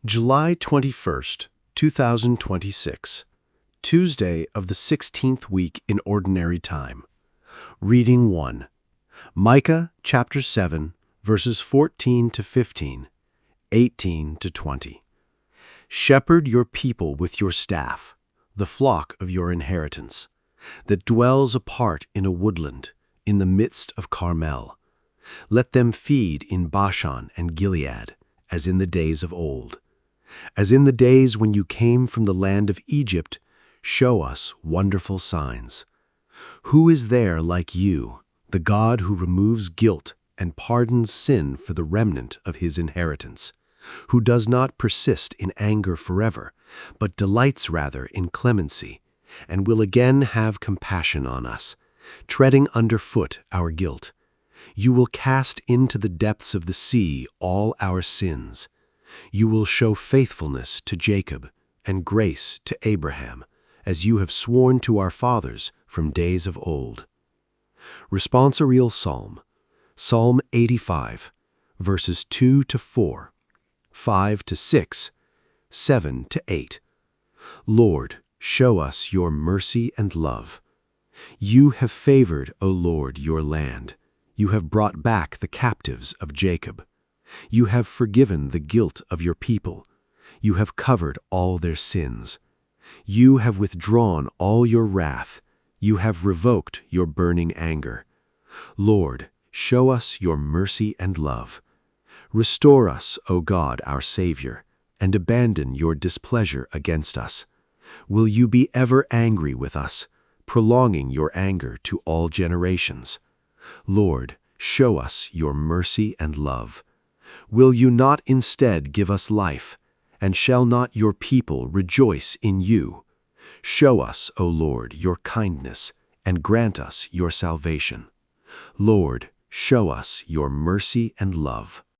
July 21st, 2026, Tuesday of the 16th week in Ordinary Time. Reading 1. Micah chapter 7, verses 14 to 15, 18 to 20. Shepherd your people with your staff, the flock of your inheritance, that dwells apart in a woodland, in the midst of Carmel. Let them feed in Bashan and Gilead, as in the days of old. As in the days when you came from the land of Egypt, show us wonderful signs. Who is there like you, the God who removes guilt and pardons sin for the remnant of his inheritance, who does not persist in anger forever, but delights rather in clemency, and will again have compassion on us, treading underfoot our guilt? You will cast into the depths of the sea all our sins. You will show faithfulness to Jacob and grace to Abraham, as you have sworn to our fathers from days of old. Responsorial Psalm, Psalm 85, verses 2 to 4, 5 to 6, 7 to 8. Lord, show us your mercy and love. You have favored, O Lord, your land. You have brought back the captives of Jacob. You have forgiven the guilt of your people. You have covered all their sins. You have withdrawn all your wrath. You have revoked your burning anger. Lord, show us your mercy and love. Restore us, O God, our Savior, and abandon your displeasure against us. Will you be ever angry with us, prolonging your anger to all generations? Lord, show us your mercy and love. Will you not instead give us life, and shall not your people rejoice in you? Show us, O Lord, your kindness, and grant us your salvation. Lord, show us your mercy and love.